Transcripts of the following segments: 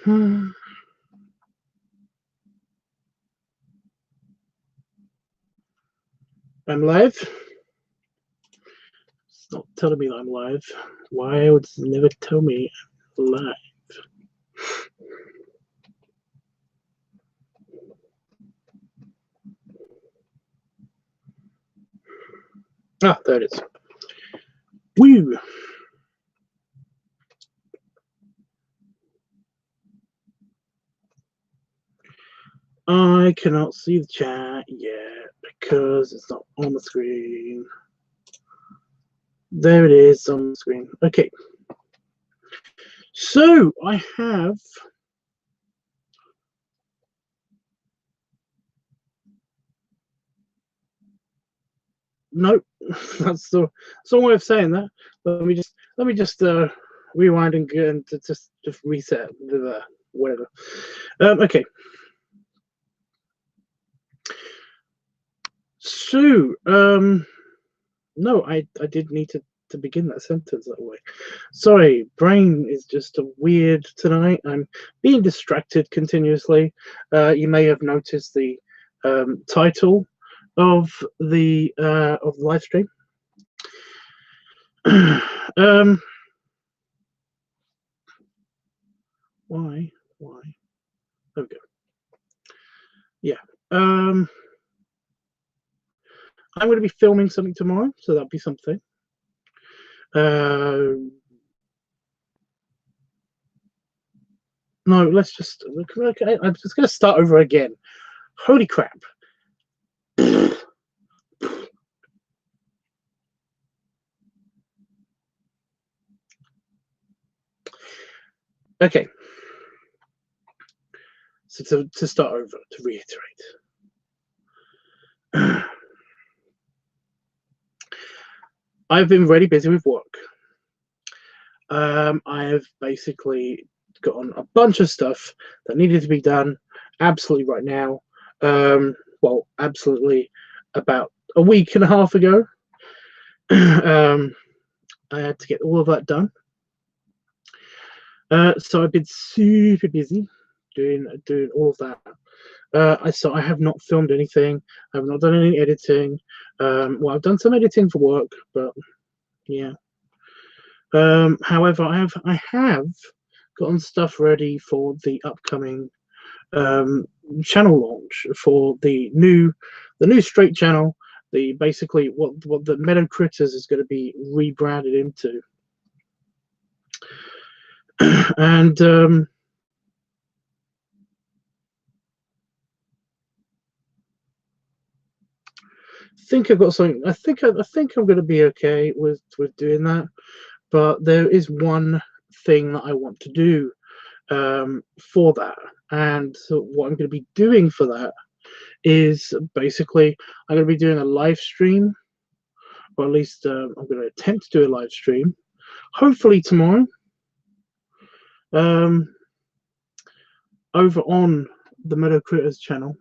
I'm live. It's not telling me that I'm live. Why would it never tell me I'm live? Ah, there it is. Woo! I cannot see the chat yet because it's not on the screen. There it is on the screen. Okay. So I have nope. That's the way of saying that. Let me just rewind and just reset the whatever. Okay. So no, I did need to begin that sentence that way. Sorry, brain is just weird tonight. I'm being distracted continuously. You may have noticed the title of the live stream. Why? There we go. Yeah. I'm going to be filming something tomorrow, so that'll be something. No, let's just. Okay, I'm just going to start over again. Holy crap. Okay. So to start over, to reiterate. I've been really busy with work. I've basically gotten a bunch of stuff that needed to be done absolutely right now. Well, absolutely about a week and a half ago. I had to get all of that done. So I've been super busy doing all of that. So I have not filmed anything. I have not done any editing. Well, I've done some editing for work, but yeah. However, I have gotten stuff ready for the upcoming channel launch for the new straight channel. The basically what the Meadow Critters is going to be rebranded into, and I think I've got something. I think I'm going to be okay with doing that. But there is one thing that I want to do for that, and so what I'm going to be doing for that is basically I'm going to be doing a live stream, or at least I'm going to attempt to do a live stream, hopefully tomorrow, over on the Meadow Critters channel,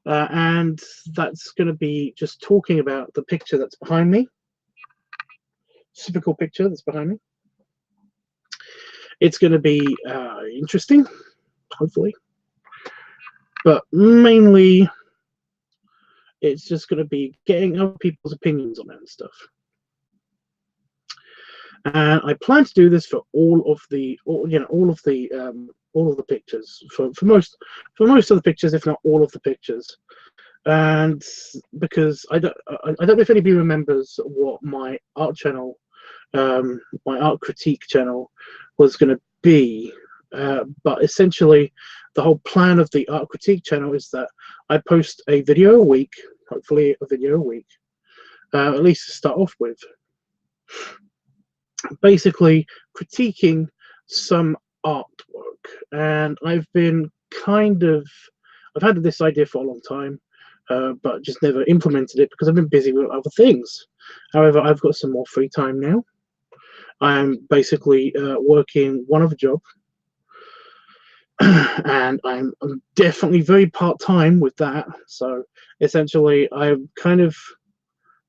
and that's going to be just talking about the picture that's behind me. Super cool picture that's behind me. It's going to be interesting, hopefully, but mainly it's just going to be getting other people's opinions on it and stuff. And I plan to do this for all of the pictures, for most of the pictures, if not all of the pictures. And because I don't know if anybody remembers what my art channel, my art critique channel, was going to be, but essentially the whole plan of the art critique channel is that I post a video a week, hopefully a video a week, at least to start off with, basically critiquing some artwork. And I've had this idea for a long time, but just never implemented it because I've been busy with other things. However, I've got some more free time now. I'm basically working one other job, and I'm definitely very part-time with that. So essentially, I'm kind of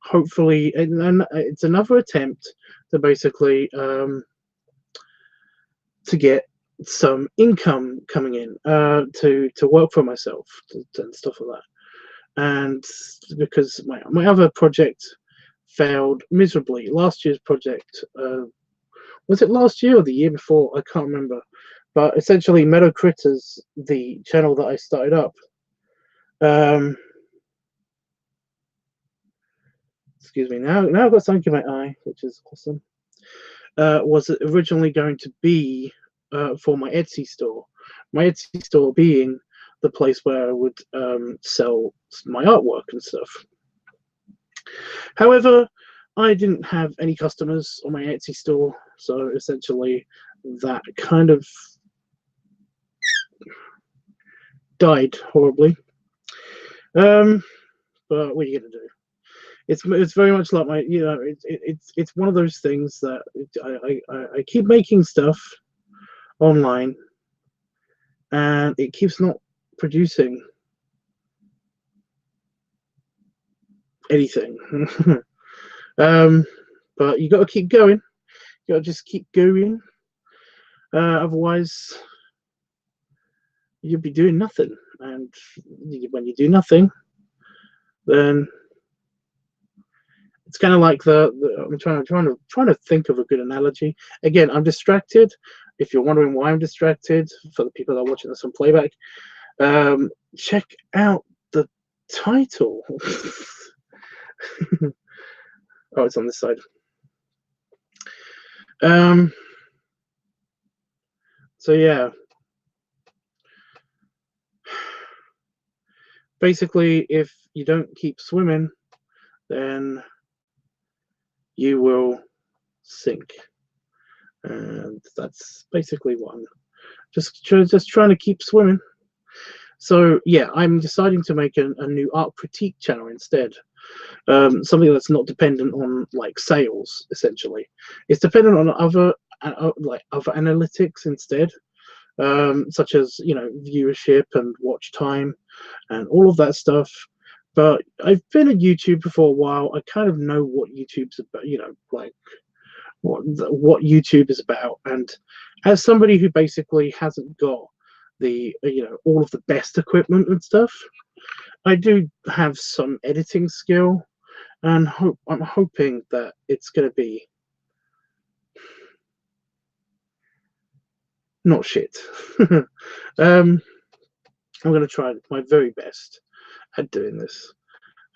hopefully, and it's another attempt to basically to get some income coming in to work for myself and stuff like that. And because my other project failed miserably, last year's project, was it last year or the year before? I can't remember. But essentially, Meadow Critters, the channel that I started up, excuse me, now I've got something in my eye, which is awesome. Was originally going to be for my Etsy store. My Etsy store being the place where I would sell my artwork and stuff. However, I didn't have any customers on my Etsy store, so essentially that kind of died horribly. But what are you gonna do? It's very much like my, you know, it's one of those things that I keep making stuff online, and it keeps not producing anything. But you got to keep going. You got to just keep going. Otherwise, you'll be doing nothing. And when you do nothing, then it's kind of like I'm trying to think of a good analogy. Again, I'm distracted. If you're wondering why I'm distracted, for the people that are watching this on playback, check out the title. Oh, it's on this side. So yeah, basically, if you don't keep swimming, then you will sink, and that's basically what I'm just trying to keep swimming. So yeah, I'm deciding to make a new art critique channel instead. Something that's not dependent on like sales. Essentially, it's dependent on other like other analytics instead, such as, you know, viewership and watch time and all of that stuff. But I've been a YouTuber for a while. I kind of know what YouTube's about, you know, like what YouTube is about. And as somebody who basically hasn't got the, you know, all of the best equipment and stuff, I do have some editing skill, and I'm hoping that it's going to be not shit. I'm going to try my very best at doing this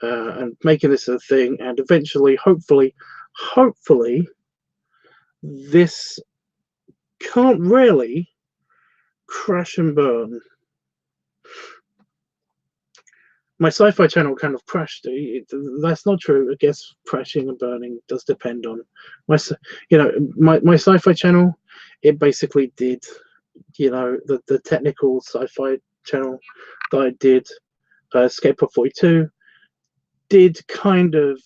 and making this a thing, and eventually, hopefully, this can't really crash and burn. My sci-fi channel kind of crashed. That's not true. I guess crashing and burning does depend on my, you know, my sci-fi channel. It basically did, you know, the technical sci-fi channel that I did, Escape Pod 42, did kind of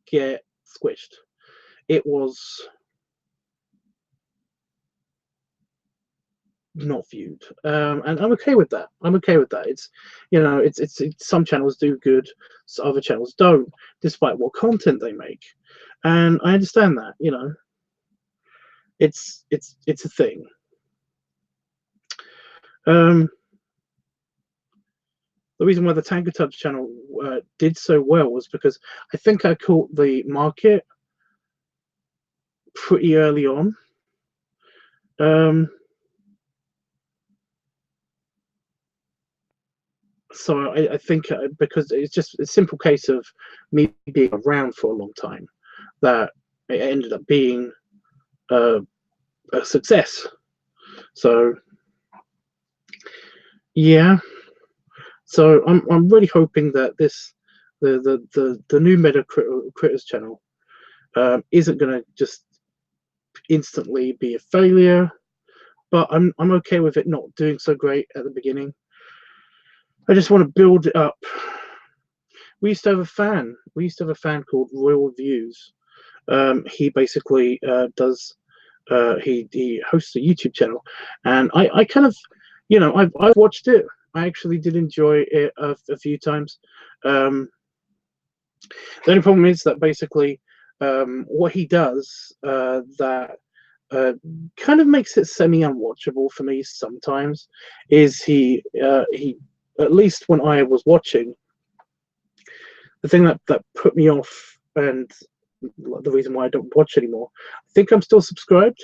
get squished. It was not viewed, and I'm okay with that. I'm okay with that. It's, you know, it's some channels do good, so other channels don't, despite what content they make, and I understand that. You know, it's a thing. The reason why the Tanker Touch channel did so well was because I think I caught the market pretty early on. So I think because it's just a simple case of me being around for a long time, that it ended up being a success. So yeah, so I'm really hoping that the new Meadow Critters channel isn't going to just instantly be a failure, but I'm okay with it not doing so great at the beginning. I just want to build it up. We used to have a fan. We used to have a fan called Royal Views. He basically does. He hosts a YouTube channel, and I kind of, you know, I've watched it. I actually did enjoy it a few times. The only problem is that basically what he does that kind of makes it semi-unwatchable for me sometimes is he at least when I was watching, the thing that put me off and the reason why I don't watch anymore. I think I'm still subscribed,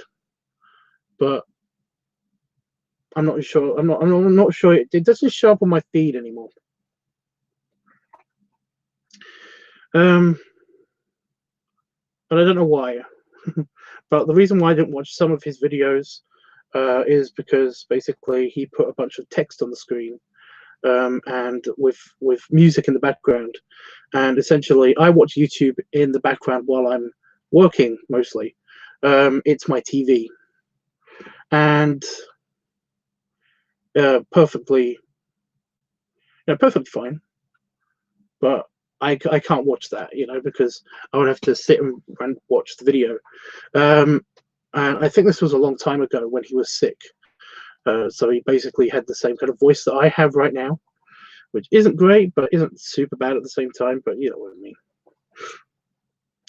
but I'm not sure. I'm not sure. It doesn't show up on my feed anymore. But I don't know why. But the reason why I didn't watch some of his videos is because basically he put a bunch of text on the screen and with music in the background, and essentially I watch YouTube in the background while I'm working mostly. It's my TV, and perfectly fine, but I can't watch that, because I would have to sit and watch the video. And I think this was a long time ago when he was sick. So he basically had the same kind of voice that I have right now, which isn't great, but isn't super bad at the same time. But you know what I mean.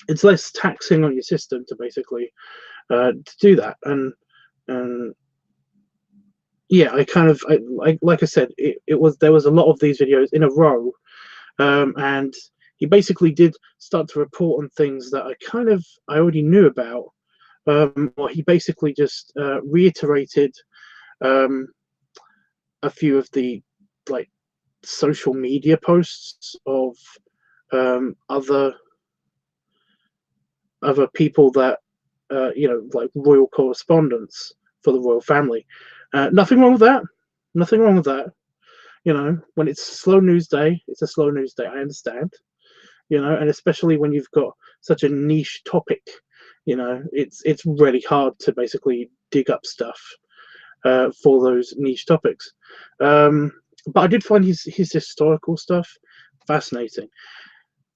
It's less taxing on your system to basically to do that. And yeah, like I said, there was a lot of these videos in a row, and he basically did start to report on things that I already knew about. Or he basically just reiterated a few of the like social media posts of other people that like royal correspondents for the royal family. Nothing wrong with that. Nothing wrong with that. When it's slow news day, it's a slow news day. I understand. And especially when you've got such a niche topic, it's really hard to basically dig up stuff for those niche topics. But I did find his historical stuff fascinating.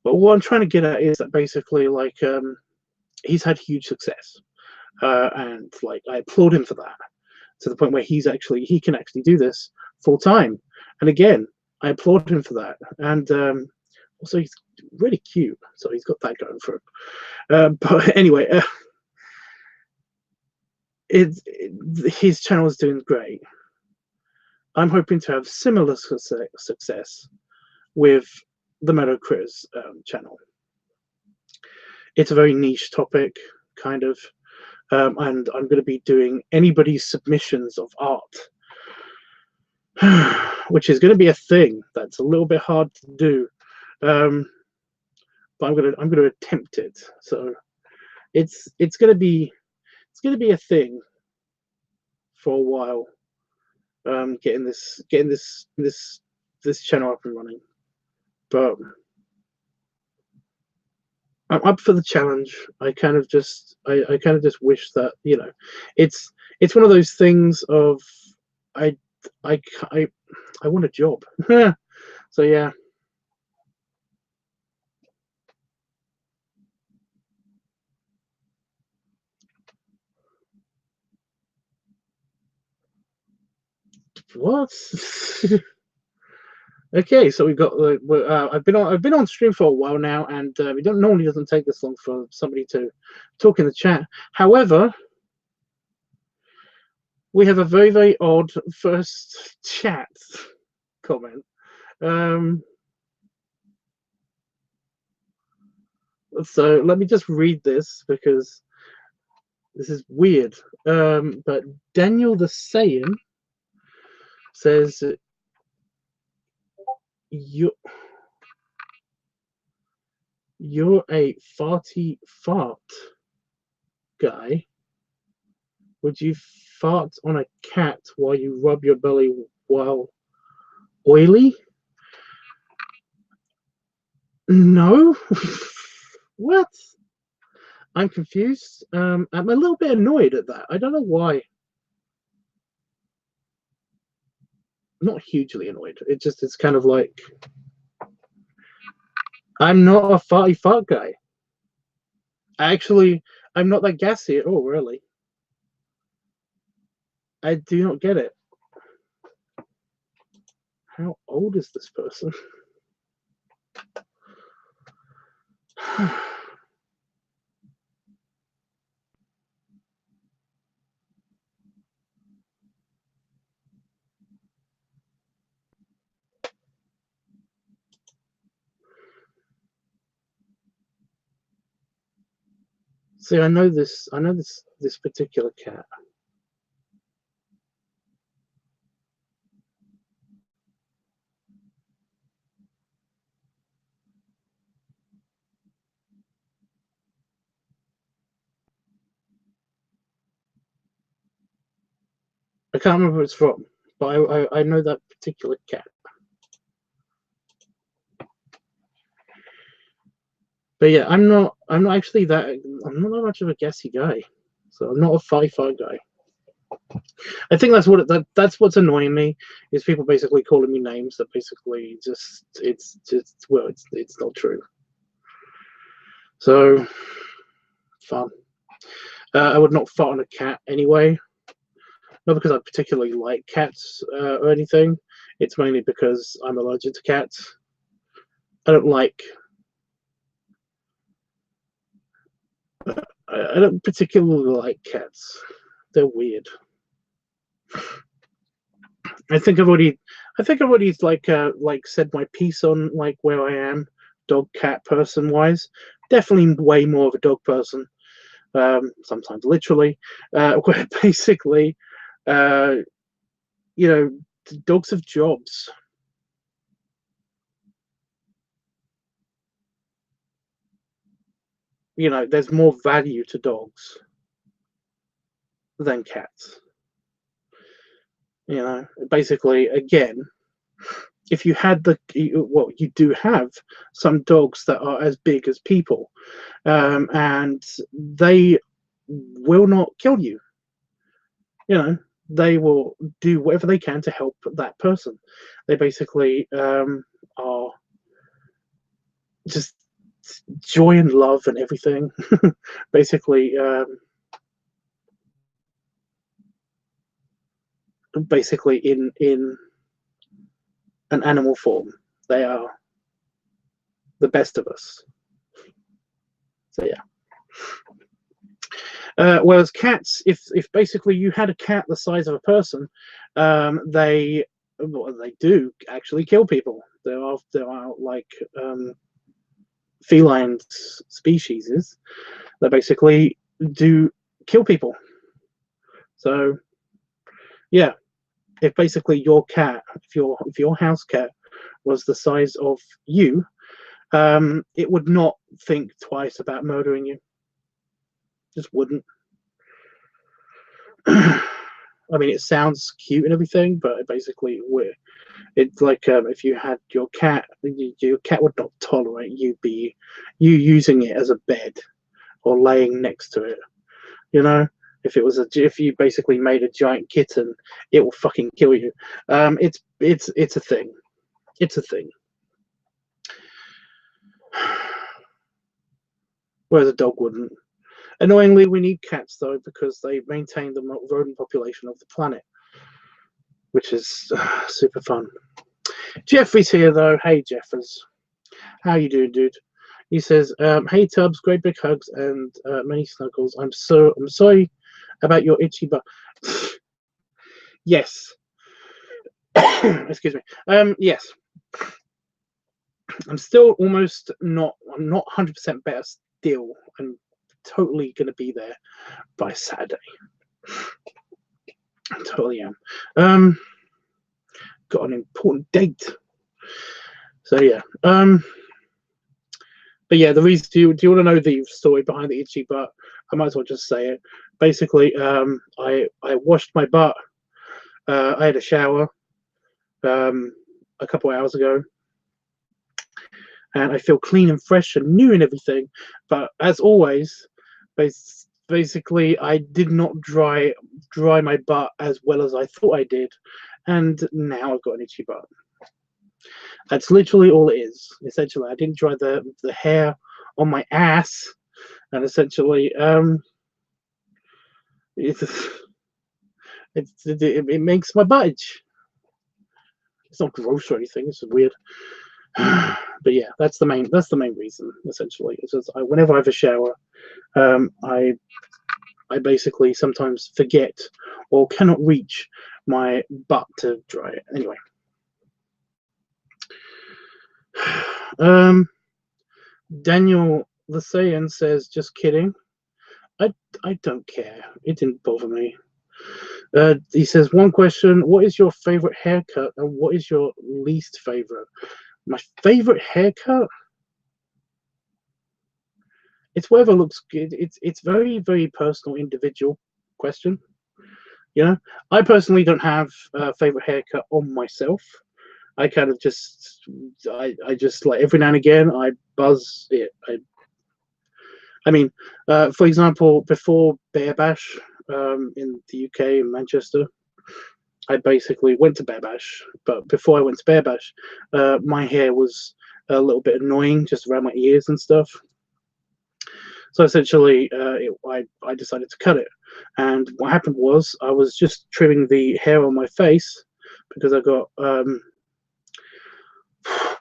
But what I'm trying to get at is that basically, like, he's had huge success, and like I applaud him for that, to the point where he can actually do this full time. And again, I applaud him for that. And also, he's really cute, so he's got that going for him. But anyway, his channel is doing great. I'm hoping to have similar success with the Meadow Critters channel. It's a very niche topic, kind of, and I'm going to be doing anybody's submissions of art, which is going to be a thing that's a little bit hard to do, but I'm going to attempt it. So it's going to be a thing for a while. Getting this channel up and running, but I'm up for the challenge. I kind of just wish that it's one of those things of I want a job. So yeah. What? Okay, so we've got. I've been on stream for a while now, and it normally doesn't take this long for somebody to talk in the chat. However, we have a very, very odd first chat comment. So let me just read this because this is weird. But Daniel the Saiyan says, You're a farty fart guy. Would you fart on a cat while you rub your belly while oily? No. What? I'm confused. I'm a little bit annoyed at that. I don't know why. Not hugely annoyed. It's kind of like, I'm not a farty fart guy. Actually, I'm not that gassy at all, really. I do not get it. How old is this person? See, I know this. I know this particular cat. I can't remember where it's from, but I know that particular cat. But yeah, I'm not actually that. I'm not that much of a guessy guy, so I'm not a fi-fi guy. I think that's that's what's annoying me, is people basically calling me names that basically it's not true. So fun. I would not fart on a cat anyway. Not because I particularly like cats or anything. It's mainly because I'm allergic to cats. I don't like. I don't particularly like cats. They're weird. I think I've already like said my piece on like where I am, dog cat person wise. Definitely way more of a dog person. Sometimes literally, where basically, you know, dogs have jobs. You know, there's more value to dogs than cats. You know, basically, again, if you had well, you do have some dogs that are as big as people, and they will not kill you. You know, they will do whatever they can to help that person. They basically are just joy and love and everything. Basically, basically in an animal form, they are the best of us. So yeah. Whereas cats, if basically you had a cat the size of a person, they do actually kill people. There are like feline species that basically do kill people. So yeah, if basically your cat, if your house cat was the size of you, it would not think twice about murdering you. Just wouldn't. I mean, it sounds cute and everything, but basically, it's like if you had your cat would not tolerate you using it as a bed or laying next to it. You know, if you basically made a giant kitten, it will fucking kill you. It's a thing. It's a thing. Whereas a dog wouldn't. Annoyingly, we need cats though because they maintain the rodent population of the planet, which is super fun. Jeffrey's here though. Hey Jeffers, how you doing, dude? He says, "Hey Tubbs, great big hugs and many snuggles. I'm sorry about your itchy butt." Yes. Excuse me. Yes. I'm still almost not. I'm not 100% better still. I'm totally gonna be there by Saturday. I totally am. Got an important date. So yeah. But yeah, the reason do you want to know the story behind the itchy butt? I might as well just say it. Basically, I washed my butt. I had a shower a couple hours ago, and I feel clean and fresh and new and everything. But as always, basically, I did not dry my butt as well as I thought I did, and now I've got an itchy butt. That's literally all it is. Essentially, I didn't dry the hair on my ass, and essentially, it makes my butt itch. It's not gross or anything. It's weird. But yeah, that's the main reason. Essentially, it's just whenever I have a shower, I basically sometimes forget or cannot reach my butt to dry it. Anyway. Daniel the Saiyan says, "Just kidding." I don't care. It didn't bother me. He says, one question: what is your favorite haircut, and what is your least favorite? My favorite haircut? It's whatever looks good. It's very personal, individual question. You know, I personally don't have a favorite haircut on myself. I kind of just, I just like every now and again I buzz it. I mean, for example, before Bear Bash in the UK in Manchester, I basically went to Bear Bash. But before I went to Bear Bash, my hair was a little bit annoying, just around my ears and stuff. So essentially, I decided to cut it. And what happened was I was just trimming the hair on my face because I got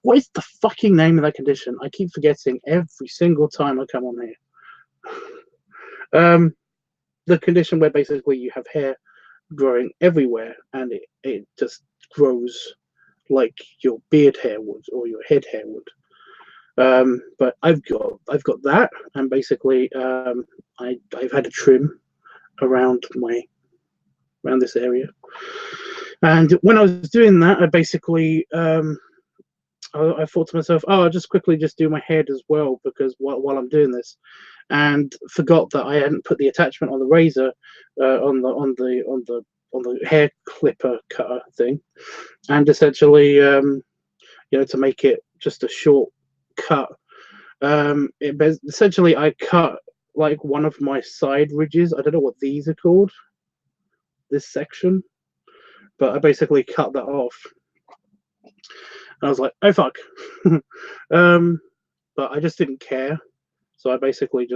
what is the fucking name of that condition? I keep forgetting every single time I come on here. The condition where basically you have hair growing everywhere and it just grows like your beard hair would or your head hair would. But I've got that, and basically I've had a trim around this area. And when I was doing that, I basically I thought to myself, oh, I'll just quickly just do my head as well, because while I'm doing this, and forgot that I hadn't put the attachment on the razor on the hair clipper cutter thing, and essentially to make it just a short cut. Essentially I cut like one of my side ridges. I don't know what these are called, this section, but I basically cut that off. And I was like, oh fuck. But I just didn't care, so I basically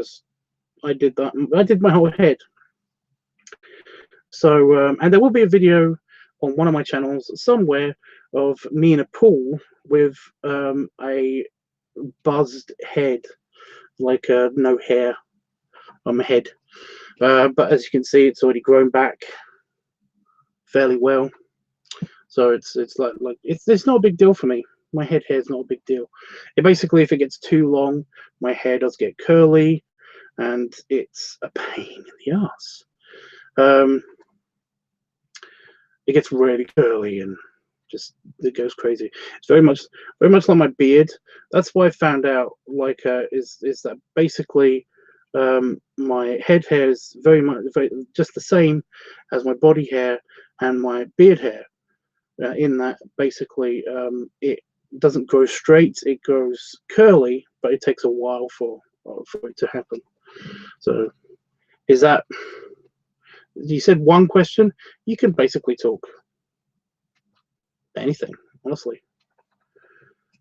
I did that. I did my whole head. So and there will be a video on one of my channels somewhere of me in a pool with a buzzed head, like no hair on my head. But as you can see, it's already grown back fairly well. So it's not a big deal for me. My head hair is not a big deal. It basically, if it gets too long, my hair does get curly, and it's a pain in the ass. It gets really curly and just it goes crazy. It's very much like my beard. That's why I found out is that basically my head hair is very just the same as my body hair and my beard hair. In that basically it doesn't grow straight, it grows curly, but it takes a while for it to happen. So is that, you said one question? You can basically talk anything, honestly.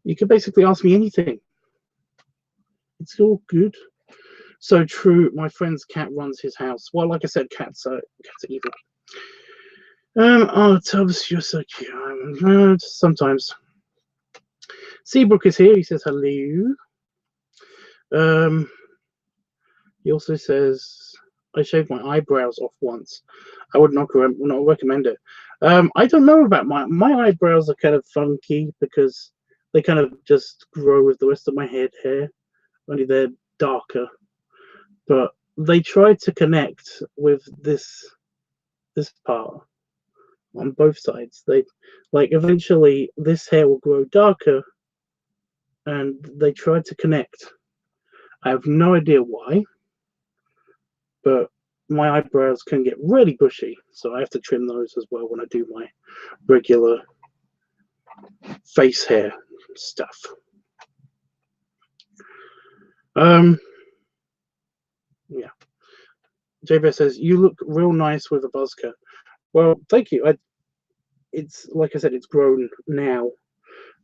You can basically ask me anything. It's all good. So true, my friend's cat runs his house. Well, like I said, cats are evil. Oh, Tubbs, you're so cute. Sometimes. Seabrook is here. He says hello. He also says, I shaved my eyebrows off once. I would not recommend it. I don't know about my eyebrows are kind of funky because they kind of just grow with the rest of my head hair, only they're darker. But they tried to connect with this part on both sides. They eventually this hair will grow darker, and they tried to connect. I have no idea why, but my eyebrows can get really bushy, so I have to trim those as well when I do my regular face hair stuff. Yeah. JB says, you look real nice with a buzz cut. Well, thank you. It's like I said, it's grown now,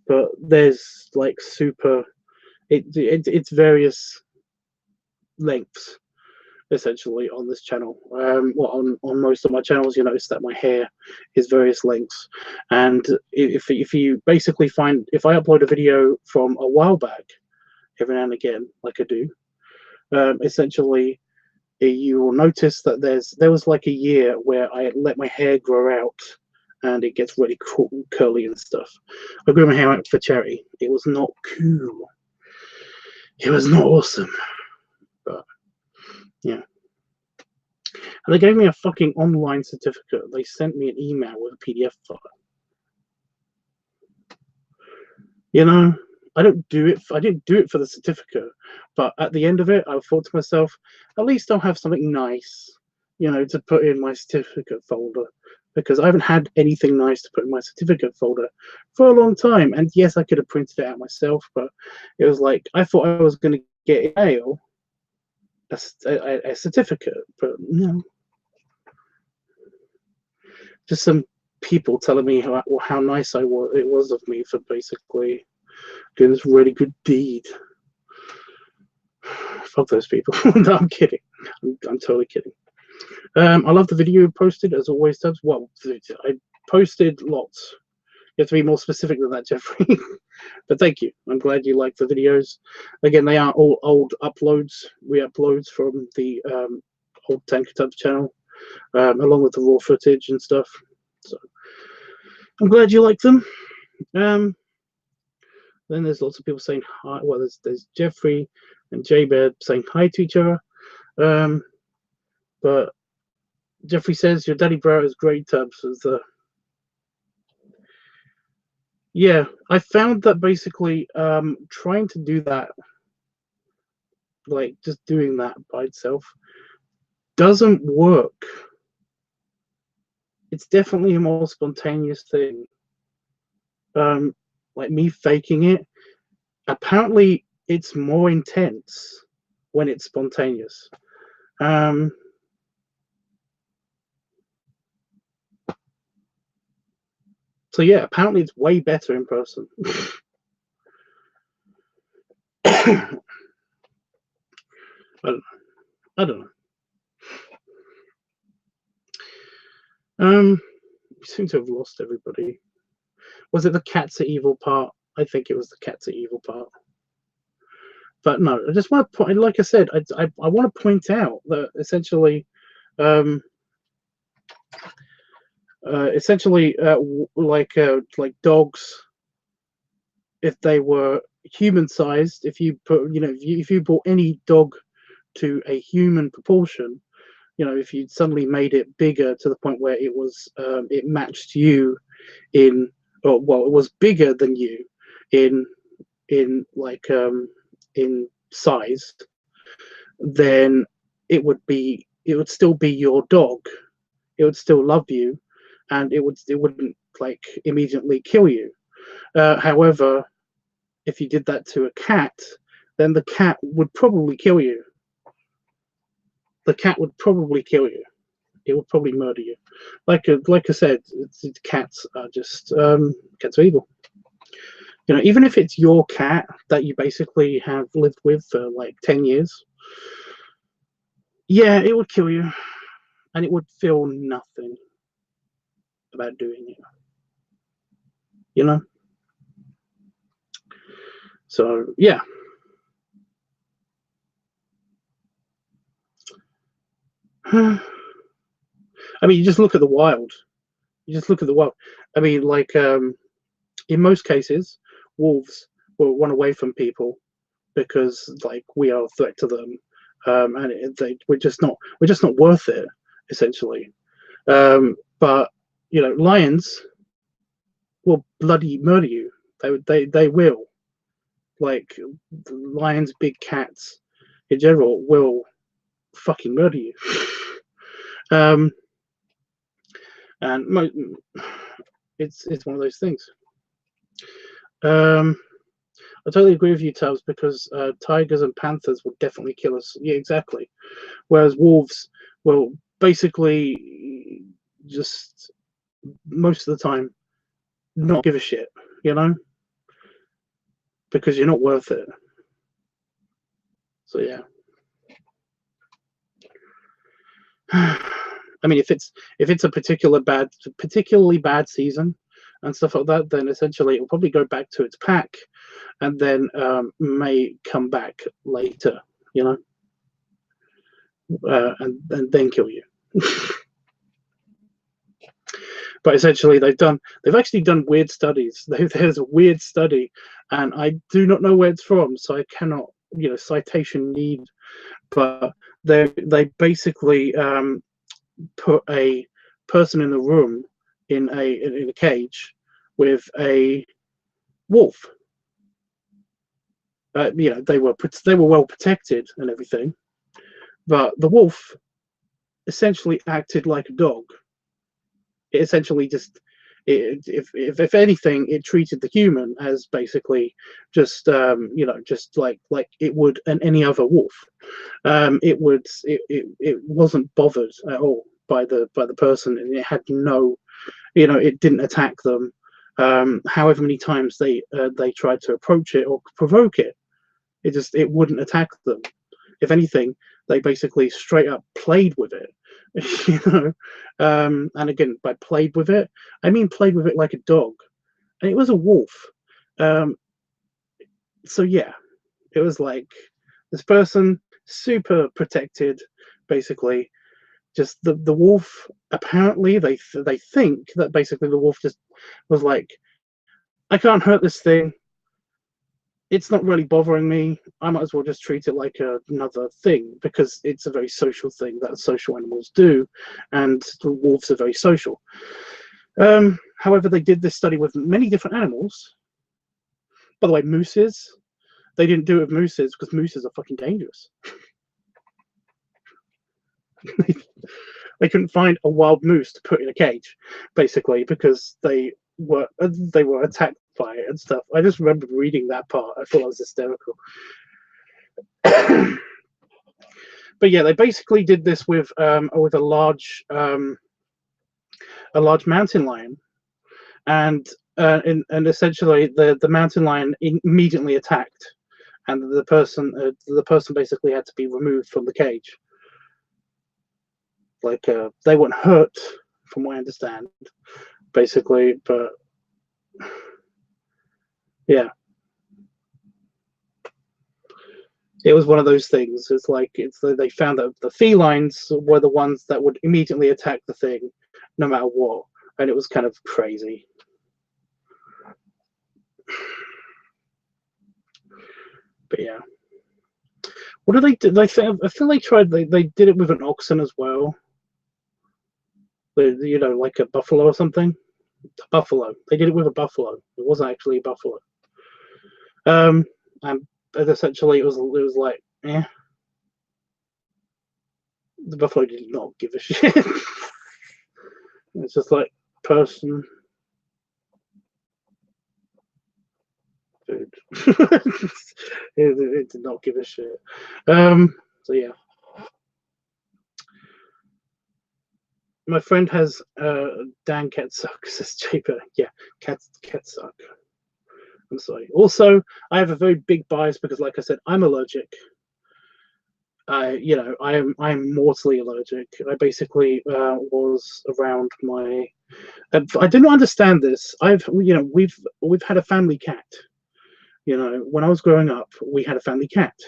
but there's like it's various lengths essentially on this channel. On most of my channels, you notice that my hair is various lengths, and if you basically find, if I upload a video from a while back every now and again, like I do, essentially you will notice that there was like a year where I let my hair grow out and it gets really cool, curly and stuff. I grew my hair out for charity. It was not cool. It was not awesome. But yeah. And they gave me a fucking online certificate. They sent me an email with a PDF file. You know, I didn't do it for the certificate, but at the end of it, I thought to myself, at least I'll have something nice, you know, to put in my certificate folder, because I haven't had anything nice to put in my certificate folder for a long time. And yes, I could have printed it out myself, but it was like I thought I was going to get in mail a certificate, but no, just some people telling me how nice it was of me for basically doing this really good deed. Fuck those people. No, I'm kidding. I'm totally kidding. I love the video you posted, as always, Tubbs. Well, I posted lots. You have to be more specific than that, Jeffrey. But thank you. I'm glad you like the videos. Again, they are all old uploads, re-uploads from the old Tanker Tubbs channel, along with the raw footage and stuff. So I'm glad you like them. Then there's lots of people saying hi. Well, there's Jeffrey and J-Bear saying hi to each other. But Jeffrey says your daddy bro is great, Tubbs. Yeah, I found that basically trying to do that, like just doing that by itself, doesn't work. It's definitely a more spontaneous thing. Like me faking it, apparently it's more intense when it's spontaneous. So yeah, apparently it's way better in person. I don't know. We seem to have lost everybody. Was it the cats are evil part? I think it was the cats are evil part. But no, I just want to point, like I said, I want to point out that essentially, like dogs, if they were human sized, if you put, if you brought any dog to a human proportion, if you suddenly made it bigger to the point where it was, it matched you in, or well, it was bigger than you in size, then it would still be your dog. It would still love you, and it wouldn't like immediately kill you. However, if you did that to a cat, then the cat would probably kill you. The cat would probably kill you. It would probably murder you. Like I said, cats are just cats are evil. Even if it's your cat that you basically have lived with for like 10 years, yeah, it would kill you, and it would feel nothing about doing it. So yeah. I mean, you just look at the wild. I mean, like, in most cases, wolves will run away from people because, like, we are a threat to them, and we're just not worth it, essentially. But lions will bloody murder you. They will. Like, lions, big cats, in general, will fucking murder you. And it's one of those things. I totally agree with you, Tubbs, because tigers and panthers will definitely kill us. Yeah, exactly. Whereas wolves will basically just most of the time not give a shit, because you're not worth it. So yeah. I mean, if it's a particularly bad season and stuff like that, then essentially it will probably go back to its pack, and then may come back later, and then kill you. But essentially, they've actually done weird studies. There's a weird study, and I do not know where it's from, so I cannot, citation need. But they basically put a person in a room in a cage with a wolf. You know, they were well protected and everything, but the wolf essentially acted like a dog. It essentially just, if anything, it treated the human as basically just you know, just like it would any other wolf. It wasn't bothered at all by the person, and it had no, you know, it didn't attack them. However many times they tried to approach it or provoke it, it wouldn't attack them. If anything, they basically straight up played with it. You know, and again, by played with it, I mean played with it like a dog, and it was a wolf. Um, so yeah, it was like this person super protected, basically. Just the wolf. Apparently, they think that basically the wolf just was like, I can't hurt this thing. It's not really bothering me. I might as well just treat it like another thing, because it's a very social thing that social animals do, and the wolves are very social. However, they did this study with many different animals. By the way, mooses. They didn't do it with mooses because mooses are fucking dangerous. They couldn't find a wild moose to put in a cage, basically, because they were attacked by it and stuff. I just remember reading that part. I thought it was hysterical. But yeah, they basically did this with a large mountain lion, and essentially the mountain lion immediately attacked, and the person basically had to be removed from the cage. Like they weren't hurt, from what I understand, basically, but yeah, it was one of those things. It's like they found that the felines were the ones that would immediately attack the thing, no matter what, and it was kind of crazy. But yeah, what did they do? I think they tried. They did it with an oxen as well. You know, like a buffalo or something. A buffalo. They did it with a buffalo. It wasn't actually a buffalo. And essentially it was like, eh. The buffalo did not give a shit. It's just like, person, food. It did not give a shit. So yeah. My friend has Dan Ketsuck, says Japer. Yeah, Ketsuck. I'm sorry. Also, I have a very big bias because, like I said, I'm allergic. You know, I'm mortally allergic. I basically was around my. I did not understand this. You know, we've had a family cat. You know, when I was growing up, we had a family cat.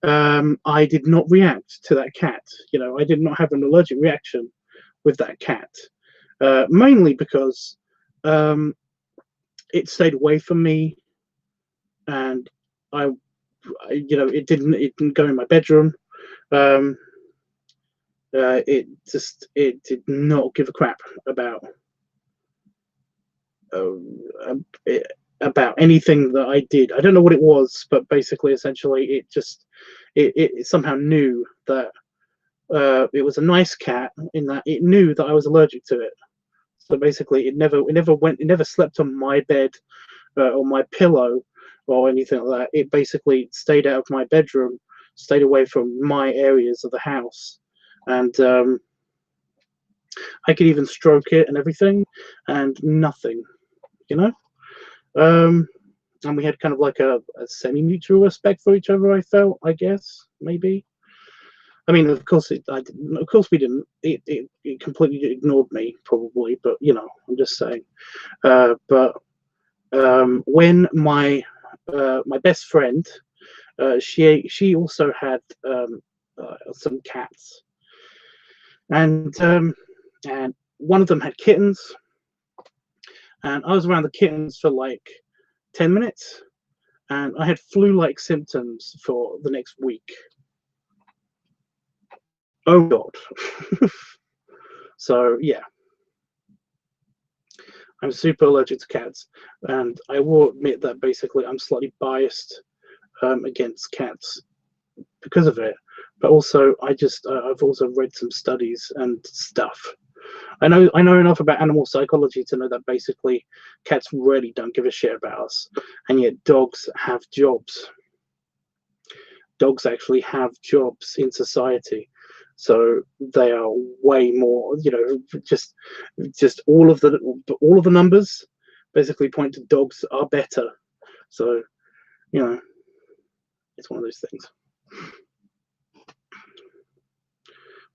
I did not react to that cat. You know, I did not have an allergic reaction with that cat, mainly because it stayed away from me, and you know, it didn't go in my bedroom. It did not give a crap about about anything that I did. I don't know what it was, but basically, essentially, it somehow knew that it was a nice cat, in that it knew that I was allergic to it. So basically, it never slept on my bed or my pillow or anything like that. It basically stayed out of my bedroom, stayed away from my areas of the house, and I could even stroke it and everything, and nothing, you know. And we had kind of like a semi-mutual respect for each other. I felt, I guess, maybe. I mean, of course, of course, we didn't. It completely ignored me, probably. But you know, I'm just saying. But when my best friend, she also had some cats, and one of them had kittens, and I was around the kittens for like 10 minutes, and I had flu-like symptoms for the next week. Oh God. So yeah, I'm super allergic to cats, and I will admit that basically I'm slightly biased against cats because of it. But also, I've also read some studies and stuff. I know enough about animal psychology to know that basically cats really don't give a shit about us, and yet dogs have jobs. Dogs actually have jobs in society, so they are way more. Just all of the numbers basically point to dogs are better. So you know, it's one of those things.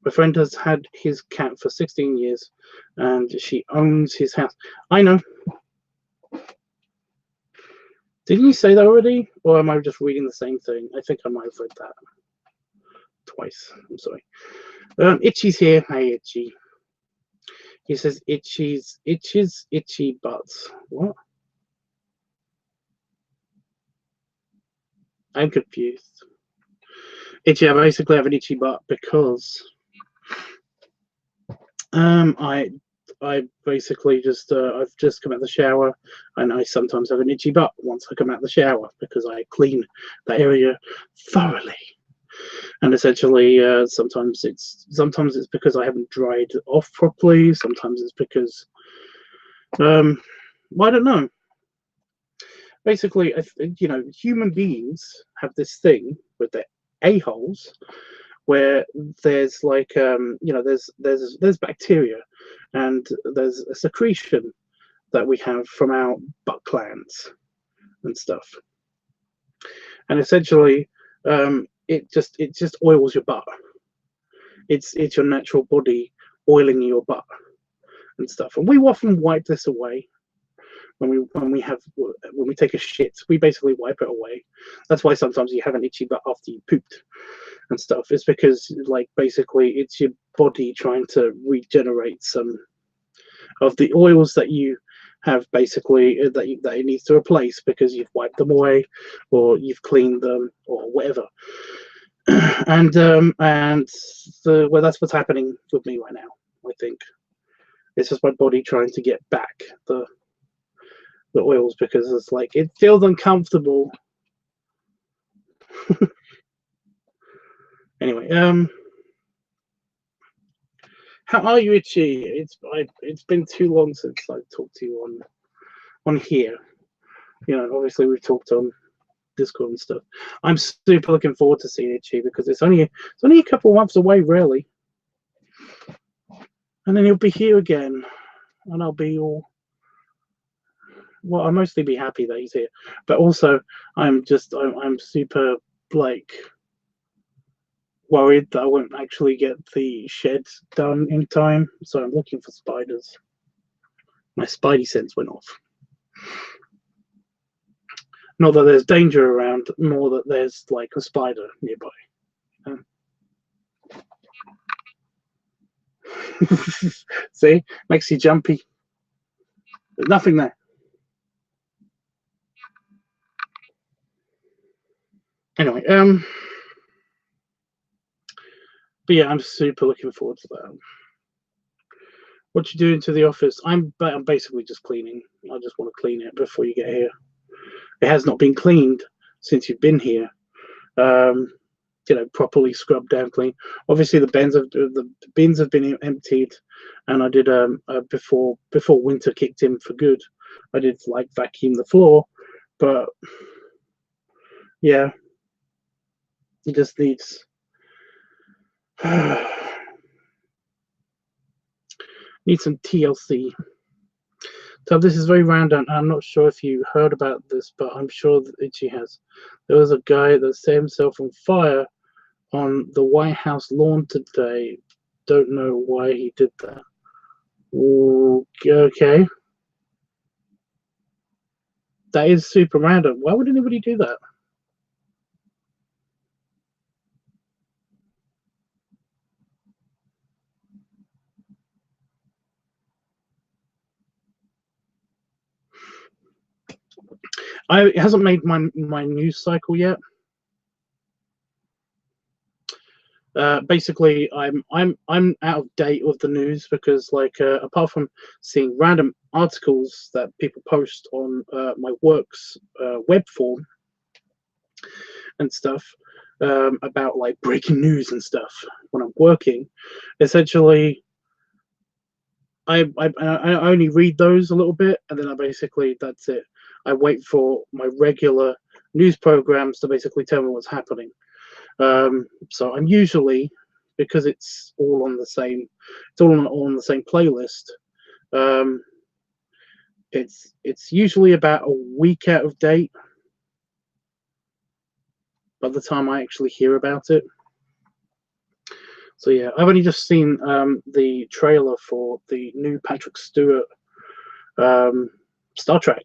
My friend has had his cat for 16 years, and she owns his house. I know. Didn't you say that already? Or am I just reading the same thing? I think I might have read that twice. I'm sorry. Itchy's here. Hey, Itchy. He says itches, itchy butts. What? I'm confused. Itchy, I basically have an itchy butt because I basically just I've just come out of the shower, and I sometimes have an itchy butt once I come out of the shower because I clean that area thoroughly. And essentially, sometimes it's because I haven't dried off properly. Sometimes it's because well, I don't know. Basically, human beings have this thing with their a-holes where there's like there's bacteria, and there's a secretion that we have from our butt glands and stuff, and essentially it just oils your butt. It's your natural body oiling your butt and stuff, and we often wipe this away when we take a shit. We basically wipe it away. That's why sometimes you have an itchy butt after you pooped and stuff. It's because like basically it's your body trying to regenerate some of the oils that you have basically that it needs to replace because you've wiped them away or you've cleaned them or whatever. Well, that's what's happening with me right now. I think it's just my body trying to get back the oils because it's like it feels uncomfortable. Anyway, how are you, Itchy? It's been too long since I talked to you on here. Obviously we've talked on Discord and stuff. I'm super looking forward to seeing Itchy because it's only a couple of months away, really, and then he'll be here again, and I'll be all. Well, I'll mostly be happy that he's here, but also I'm super like worried that I won't actually get the shed done in time. So I'm looking for spiders. My spidey sense went off. Not that there's danger around, more that there's like a spider nearby. See, makes you jumpy. There's nothing there. Anyway, but yeah, I'm super looking forward to that. What you doing to the office? I'm basically just cleaning. I just want to clean it before you get here. It has not been cleaned since you've been here. Properly scrubbed down clean. Obviously, the bins have been emptied, and I did before winter kicked in for good. I did like vacuum the floor, but yeah, it just needs. Need some TLC. So this is very random. I'm not sure if you heard about this, but I'm sure that Itchy has. There was a guy that set himself on fire on the White House lawn today. Don't know why he did that. Okay. That is super random. Why would anybody do that? It hasn't made my news cycle yet. Basically, I'm out of date with the news because, like, apart from seeing random articles that people post on my work's web form and stuff, about like breaking news and stuff when I'm working, essentially, I only read those a little bit, and then that's it. I wait for my regular news programs to basically tell me what's happening. So I'm usually, because it's all on the same, it's all on the same playlist. Um, it's usually about a week out of date by the time I actually hear about it. So yeah, I've only just seen the trailer for the new Patrick Stewart Star Trek.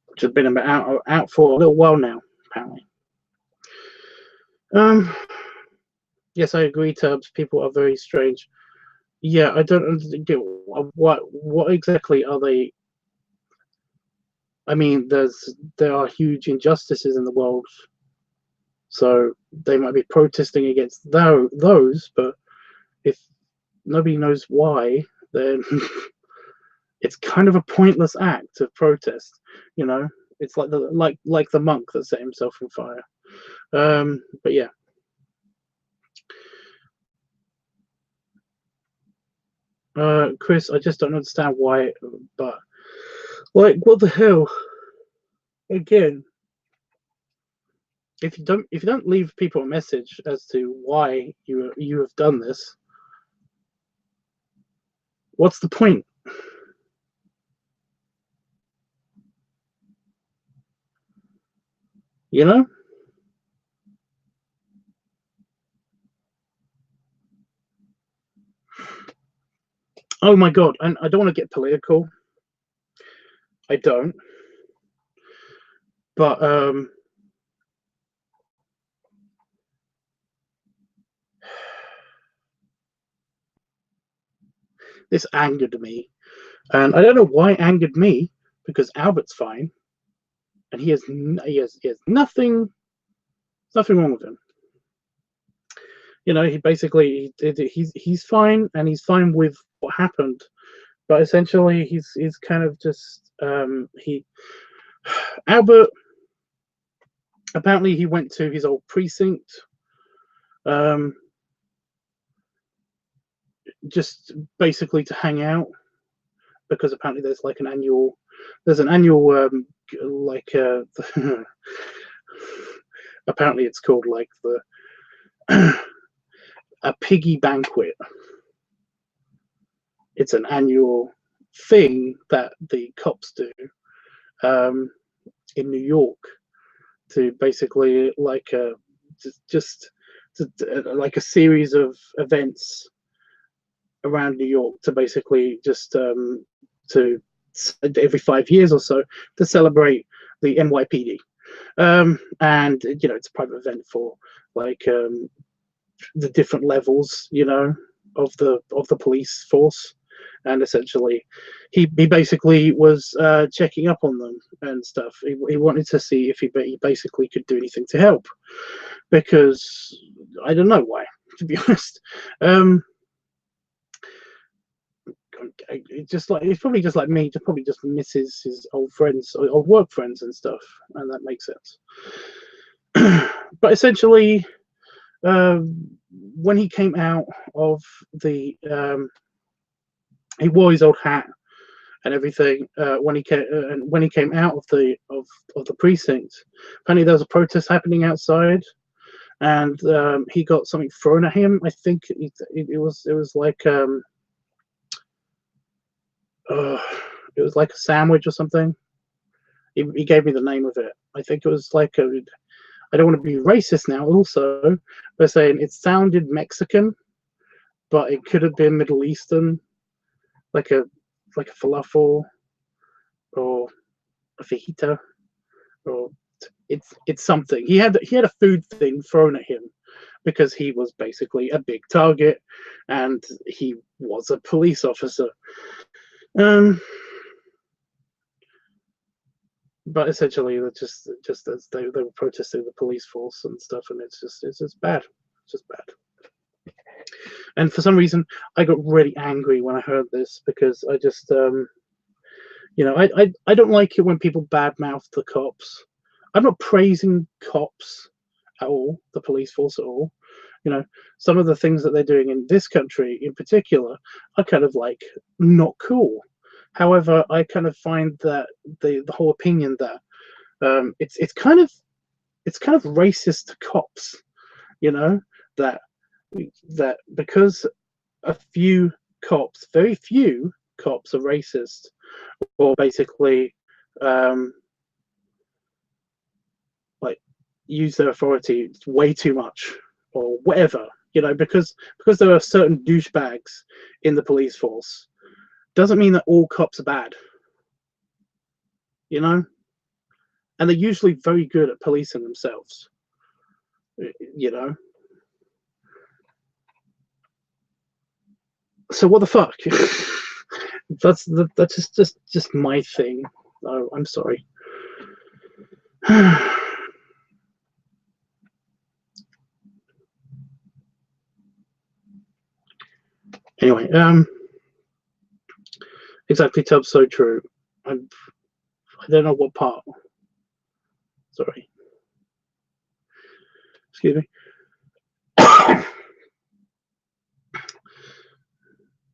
Which has been out for a little while now, apparently. Um, yes, I agree, Tubbs. People are very strange. Yeah, I don't get what exactly are they. I mean, there are huge injustices in the world, so they might be protesting against those. But if nobody knows why, then it's kind of a pointless act of protest. You know, it's like the monk that set himself on fire. But yeah. Chris, I just don't understand why, but like, what the hell? Again, if you don't leave people a message as to why you have done this, what's the point? You know? Oh my god! And I don't want to get political. I don't. But this angered me, and I don't know why it angered me because Albert's fine, and he has nothing wrong with him. You know, he basically he's fine, and he's fine with what happened. But essentially, he's kind of just he Albert. Apparently, he went to his old precinct, um, just basically to hang out because apparently there's an annual like apparently it's called like the a piggy banquet. It's an annual thing that the cops do um, in New York to basically like just like a series of events around New York to basically just to every 5 years or so to celebrate the NYPD. And you know, it's a private event for like the different levels, you know, of the police force. And essentially, he basically was checking up on them and stuff. He wanted to see if he basically could do anything to help, because I don't know why, to be honest. Just like he's probably just like me, just probably just misses his old friends, old work friends and stuff, and that makes sense. But essentially, when he came out of the, he wore his old hat and everything. When he came out of the precinct, apparently there was a protest happening outside, and he got something thrown at him. I think it was like it was like a sandwich or something. He gave me the name of it. I think it was like I don't want to be racist now. Also, they're saying it sounded Mexican, but it could have been Middle Eastern, like a falafel or a fajita, or it's something. He had a food thing thrown at him because he was basically a big target, and he was a police officer. Um, but essentially, they're just as they were protesting the police force and stuff, and it's just bad. It's just bad. And for some reason, I got really angry when I heard this because I just, I don't like it when people badmouth the cops. I'm not praising cops at all, the police force at all. Some of the things that they're doing in this country in particular are kind of like not cool. However, I kind of find that the whole opinion that it's kind of racist to cops, that because a few cops, very few cops, are racist or basically like use their authority way too much or whatever, because there are certain douchebags in the police force doesn't mean that all cops are bad, and they're usually very good at policing themselves, so what the fuck? that's just my thing. Oh, I'm sorry. Anyway, exactly, Tubbs, so true. I don't know what part. Sorry. Excuse me.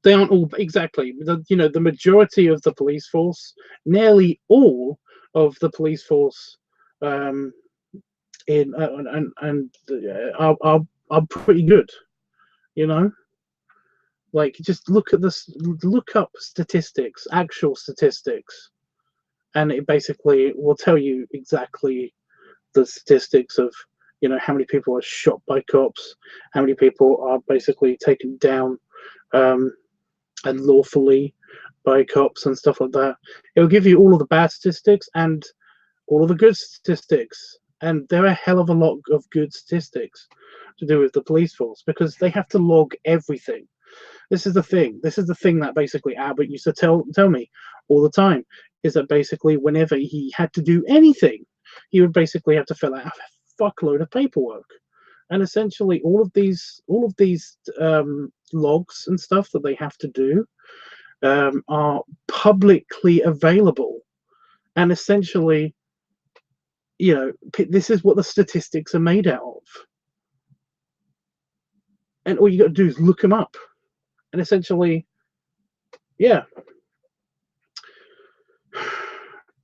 They aren't all exactly. The majority of the police force, nearly all of the police force, in are pretty good. Like, just look at this. Look up statistics, actual statistics, and it basically will tell you exactly the statistics of how many people are shot by cops, how many people are basically taken down unlawfully by cops and stuff like that. It will give you all of the bad statistics and all of the good statistics, and there are a hell of a lot of good statistics to do with the police force because they have to log everything. This is the thing that basically Albert used to tell me all the time, is that basically whenever he had to do anything, he would basically have to fill out a fuckload of paperwork. And essentially all of these logs and stuff that they have to do are publicly available. And essentially, this is what the statistics are made out of. And all you got to do is look them up. And essentially, yeah.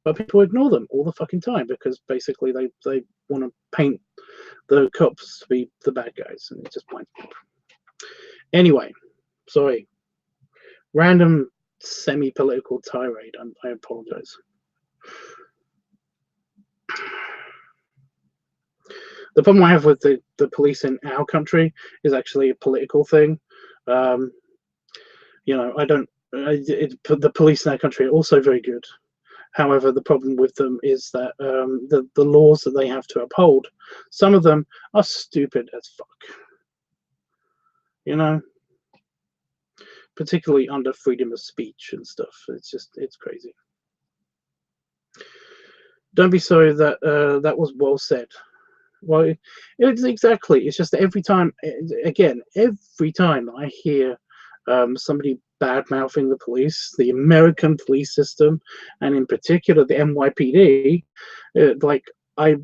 But people ignore them all the fucking time because basically they want to paint the cops to be the bad guys, and it just winds me up. Anyway, sorry. Random semi-political tirade. I apologize. The problem I have with the police in our country is actually a political thing. The police in our country are also very good. However, the problem with them is that the laws that they have to uphold, some of them are stupid as fuck. Particularly under freedom of speech and stuff. It's crazy. Don't be sorry that that was well said. Well, it's exactly. It's just every time I hear somebody bad mouthing the police, the American police system, and in particular the NYPD, I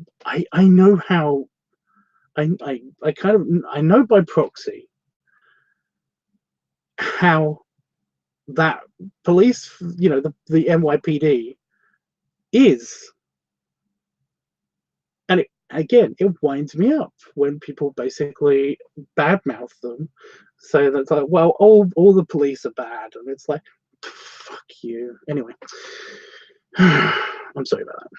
know how. I know by proxy how that police, the NYPD is, and it winds me up when people basically badmouth them, so that's like, well, all the police are bad, and it's like, fuck you. Anyway, I'm sorry about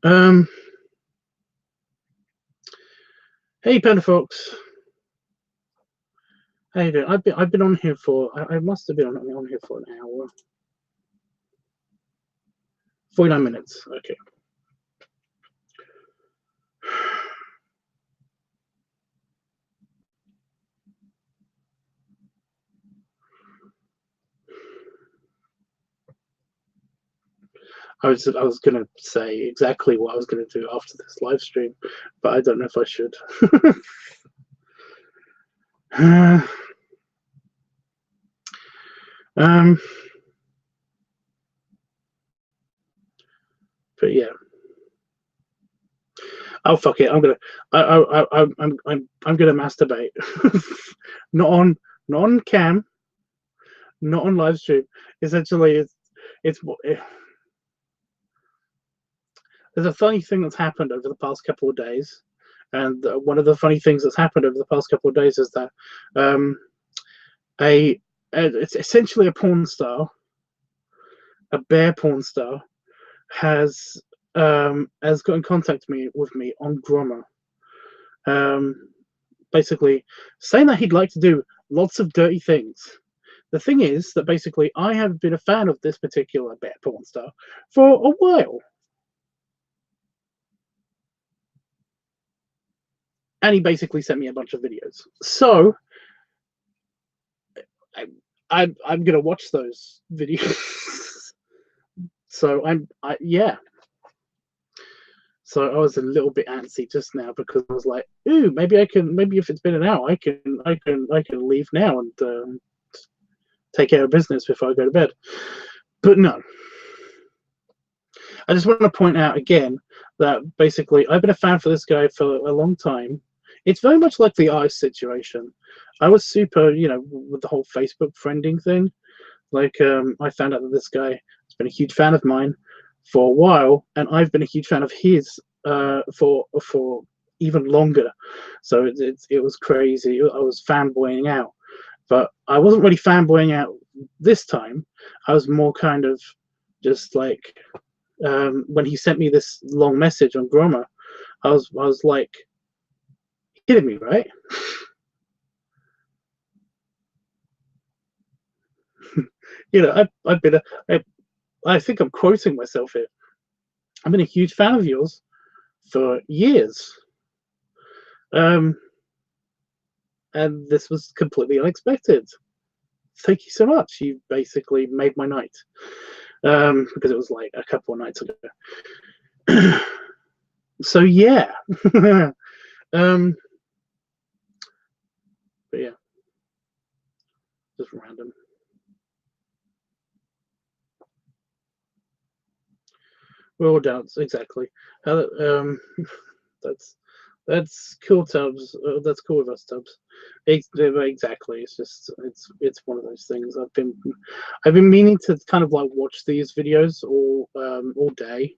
that. Hey, Panda Fox. How you doing? I've been on here for I must have been on here for an hour. 49 minutes. Okay. I was gonna say exactly what I was gonna do after this live stream, but I don't know if I should. But yeah. Oh fuck it! I'm gonna masturbate. not on not on cam, not on live stream. Essentially, it's there's a funny thing that's happened over the past couple of days, and one of the funny things that's happened over the past couple of days is that it's essentially a porn star, a bear porn star, has got in contact with me on Grommer, basically saying that he'd like to do lots of dirty things. The thing is that basically I have been a fan of this particular bear porn star for a while. And he basically sent me a bunch of videos. So I'm gonna watch those videos. So yeah. So I was a little bit antsy just now because I was like, ooh, maybe if it's been an hour, I can leave now and take care of business before I go to bed. But no. I just want to point out again that basically I've been a fan for this guy for a long time. It's very much like the Ice situation. I was super, with the whole Facebook friending thing. Like, I found out that this guy has been a huge fan of mine for a while, and I've been a huge fan of his for even longer. So it was crazy. I was fanboying out, but I wasn't really fanboying out this time. I was more kind of just like when he sent me this long message on Grommer, I was like, kidding me, right? I think I'm quoting myself here. I've been a huge fan of yours for years. And this was completely unexpected. Thank you so much. You basically made my night. Because it was like a couple of nights ago. So yeah. But yeah. Just random. We're all dance, exactly. That's cool, Tubbs. That's cool with us, Tubbs. Exactly. It's one of those things. I've been meaning to kind of like watch these videos all day,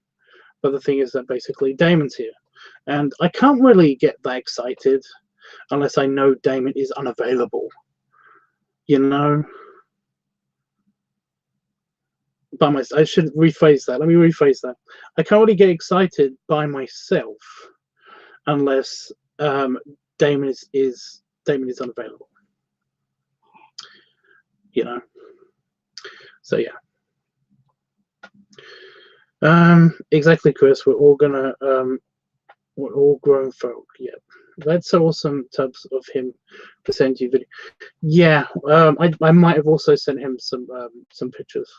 but the thing is that basically Damon's here, and I can't really get that excited unless I know Damon is unavailable. I should rephrase that. Let me rephrase that. I can't really get excited by myself unless Damon is unavailable. So yeah. Exactly, Chris. We're all grown folk. Yeah. That's so awesome, Tubbs, of him to send you video. Yeah. I might have also sent him some pictures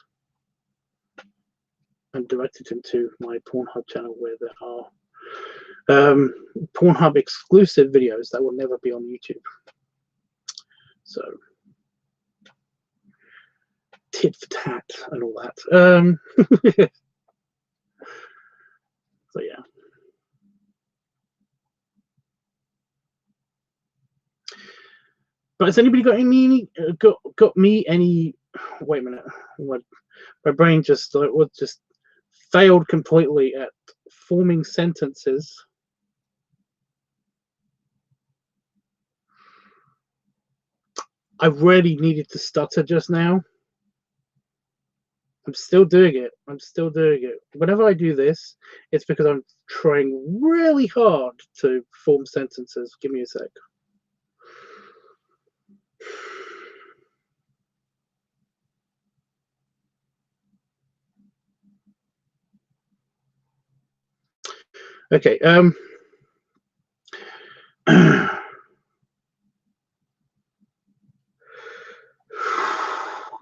and directed him to my Pornhub channel where there are Pornhub exclusive videos that will never be on YouTube. So tit for tat and all that. So yeah. But has anybody got me any? Wait a minute. My brain just failed completely at forming sentences. I really needed to stutter just now. I'm still doing it. Whenever I do this, it's because I'm trying really hard to form sentences. Give me a sec. Okay.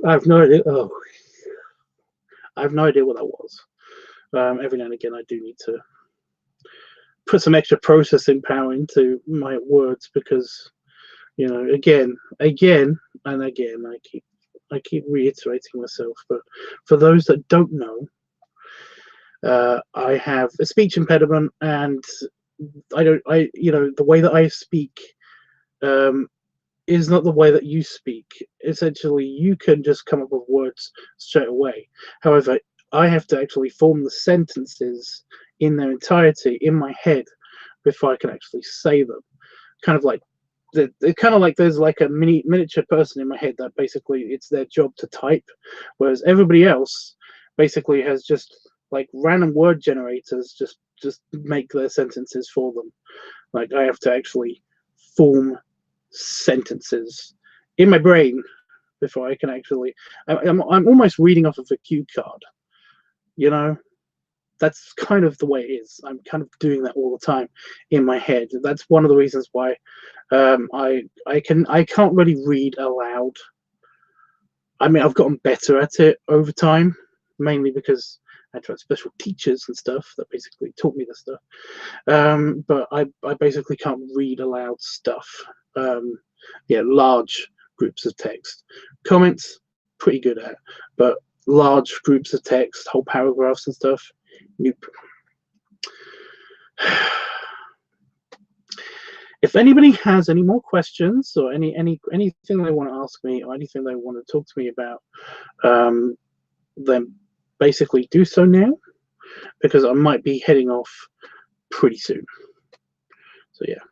I have no idea. Oh, I have no idea what that was. Every now and again, I do need to put some extra processing power into my words because, you know, again and again, I keep reiterating myself. But for those that don't know, I have a speech impediment, and you know, the way that I speak is not the way that you speak. Essentially, you can just come up with words straight away. However, I have to actually form the sentences in their entirety in my head before I can actually say them. Kind of like there's like a miniature person in my head that basically it's their job to type, whereas everybody else basically has just like random word generators just make their sentences for them. Like I have to actually form sentences in my brain before I can actually. I'm almost reading off of a cue card, you know. That's kind of the way it is. I'm kind of doing that all the time in my head. That's one of the reasons why I can't really read aloud. I mean, I've gotten better at it over time, mainly because I had special teachers and stuff that basically taught me this stuff. But I basically can't read aloud stuff. Yeah, large groups of text. Comments, pretty good at, but large groups of text, whole paragraphs and stuff, nope. If anybody has any more questions or anything they want to ask me or anything they want to talk to me about, then basically do so now, because I might be heading off pretty soon. So yeah.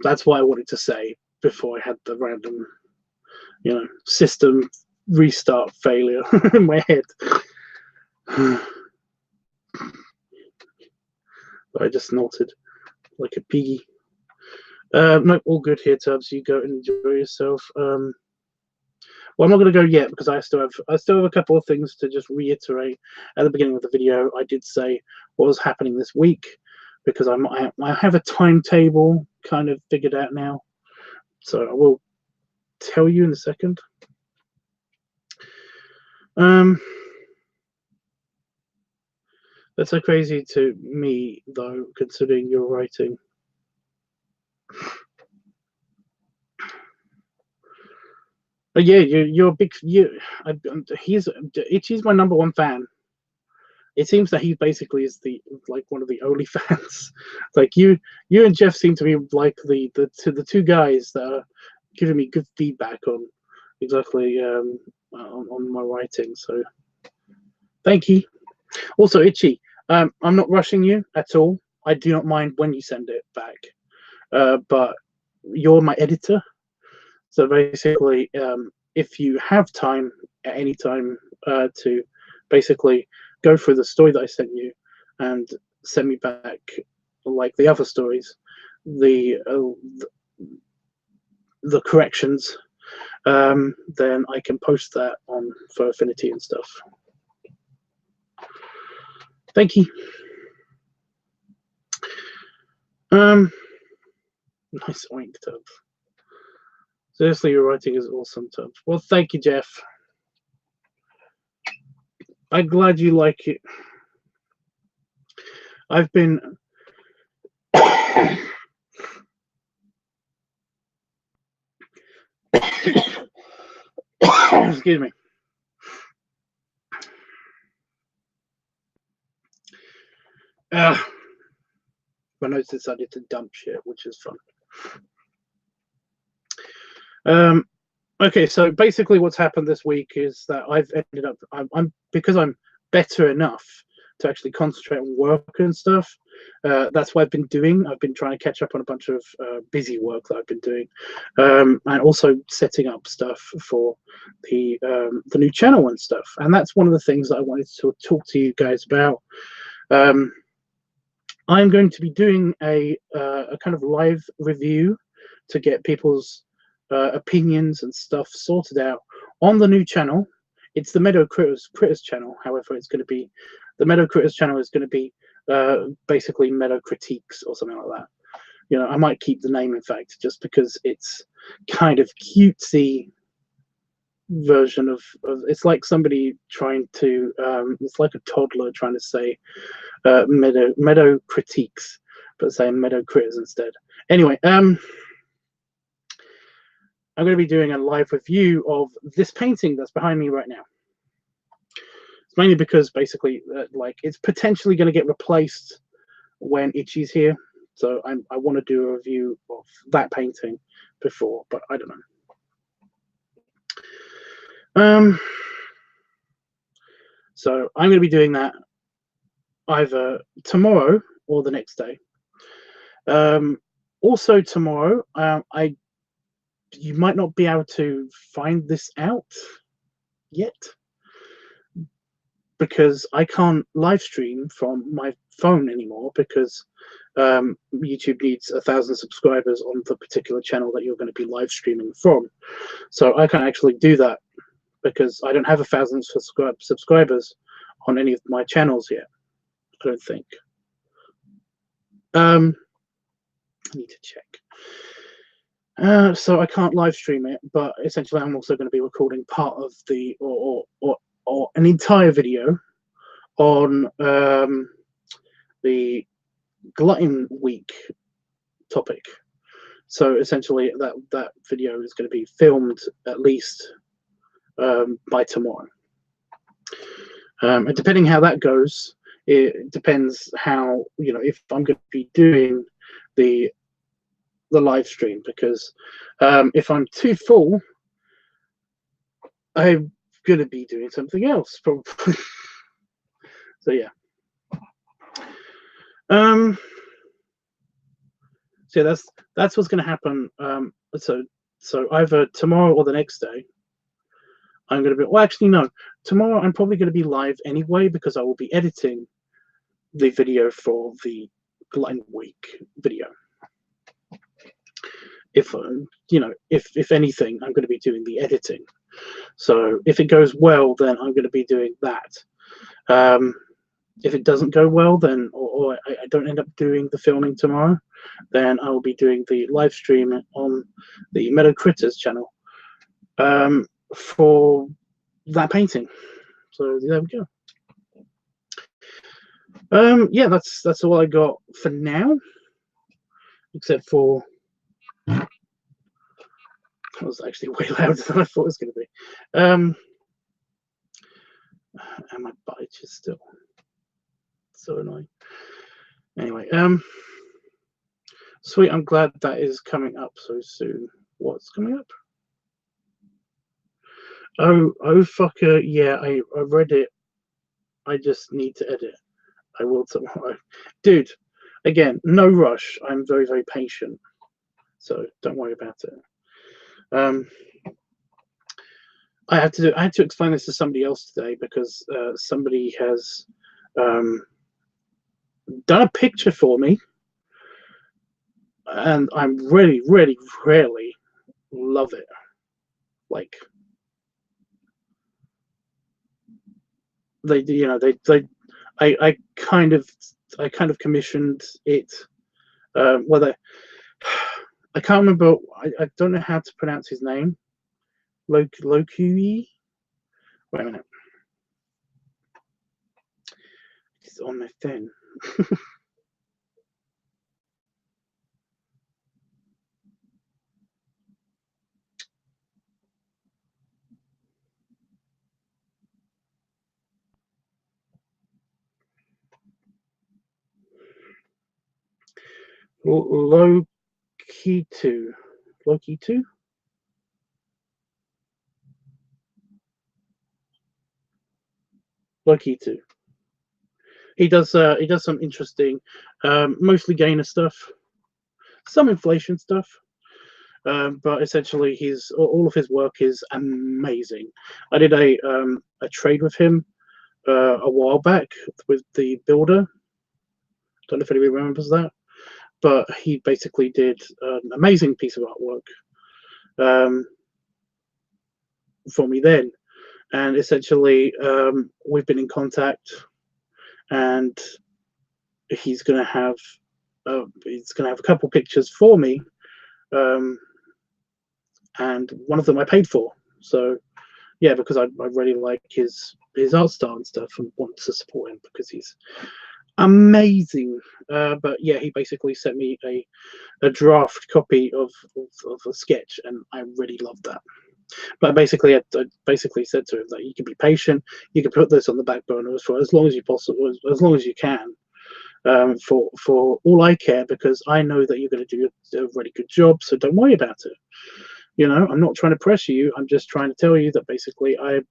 That's what I wanted to say before I had the random, you know, system restart failure in my head. I just snorted like a piggy. No, all good here, Tubbs. You go and enjoy yourself. Well, I'm not going to go yet because I still have a couple of things to just reiterate. At the beginning of the video, I did say what was happening this week because I have a timetable kind of figured out now. So I will tell you in a second. That's so crazy to me, though, considering your writing. But yeah, you're a big. Itchy's my #1 fan. It seems that he basically is like one of the only fans. Like you and Jeff seem to be like the two guys that are giving me good feedback on exactly on my writing. So thank you. Also, Itchy, I'm not rushing you at all. I do not mind when you send it back, but you're my editor. So basically, if you have time at any time to basically go through the story that I sent you and send me back like the other stories, the corrections, then I can post that on for Affinity and stuff. Thank you. Nice oink, Tubbs. Seriously, your writing is awesome, Tubbs. Well, thank you, Jeff. I'm glad you like it. I've been excuse me. My notes decided to dump shit, which is fun. Okay, so basically what's happened this week is that I've ended up, because I'm better enough to actually concentrate on work and stuff. That's what I've been doing. I've been trying to catch up on a bunch of busy work that I've been doing, and also setting up stuff for the new channel and stuff. And that's one of the things that I wanted to talk to you guys about. I'm going to be doing a kind of live review to get people's opinions and stuff sorted out on the new channel. It's the Meadow Critters channel. However, it's going to be the Meadow Critters channel is going to be basically Meadow Critiques or something like that. You know, I might keep the name, in fact, just because it's kind of cutesy version of it's like somebody trying to it's like a toddler trying to say meadow critiques, but saying meadow critters instead. Anyway, I'm going to be doing a live review of this painting that's behind me right now. It's mainly because basically like it's potentially going to get replaced when Itchy's here, so I want to do a review of that painting before, but I don't know. So I'm going to be doing that either tomorrow or the next day. Also tomorrow, you might not be able to find this out yet because I can't live stream from my phone anymore because YouTube needs 1,000 subscribers on the particular channel that you're going to be live streaming from. So I can't actually do that because I don't have 1,000 subscribers on any of my channels yet. I don't think. I need to check. So I can't live stream it, but essentially I'm also going to be recording part of the or an entire video on the Glutton Week topic. So essentially that video is going to be filmed at least by tomorrow. And depending how that goes, it depends how, you know, if I'm going to be doing the live stream, because if I'm too full, I'm going to be doing something else probably. So yeah. So that's what's going to happen. So either tomorrow or the next day, I'm going to be. Well, actually, no. Tomorrow I'm probably going to be live anyway because I will be editing the video for the Glutton Week video. If you know, if anything, I'm going to be doing the editing. So if it goes well, then I'm going to be doing that. If it doesn't go well, then or I don't end up doing the filming tomorrow, then I will be doing the live stream on the Meadow Critters channel for that painting. So there we go. Yeah, that's all I got for now, except for that was actually way louder than I thought it was going to be. And my bite is still so annoying. Anyway, sweet. I'm glad that is coming up so soon. What's coming up? Oh, fucker. Yeah, I read it. I just need to edit. I will tomorrow. Dude, again, no rush. I'm very, very patient. So don't worry about it. I had to explain this to somebody else today because somebody has done a picture for me, and I'm really, really, really love it. Like I kind of commissioned it. Whether I can't remember. I don't know how to pronounce his name. Lokui. Wait a minute. It's on my thing. Lokitu. Lokitu? Lokitu. He does some interesting, mostly gainer stuff, some inflation stuff, but essentially all of his work is amazing. I did a trade with him a while back with the builder. Don't know if anybody remembers that, but he basically did an amazing piece of artwork for me then, and essentially we've been in contact, and he's going to have a couple pictures for me, and one of them I paid for. So yeah, because I really like his art style and stuff, and want to support him because he's amazing. But yeah, he basically sent me a draft copy of a sketch, and I really loved that. But basically, I basically said to him that you can be patient. You can put this on the back burner for as long as you possible, as long as you can. For all I care, because I know that you're going to do a really good job. So don't worry about it. You know, I'm not trying to pressure you. I'm just trying to tell you that basically I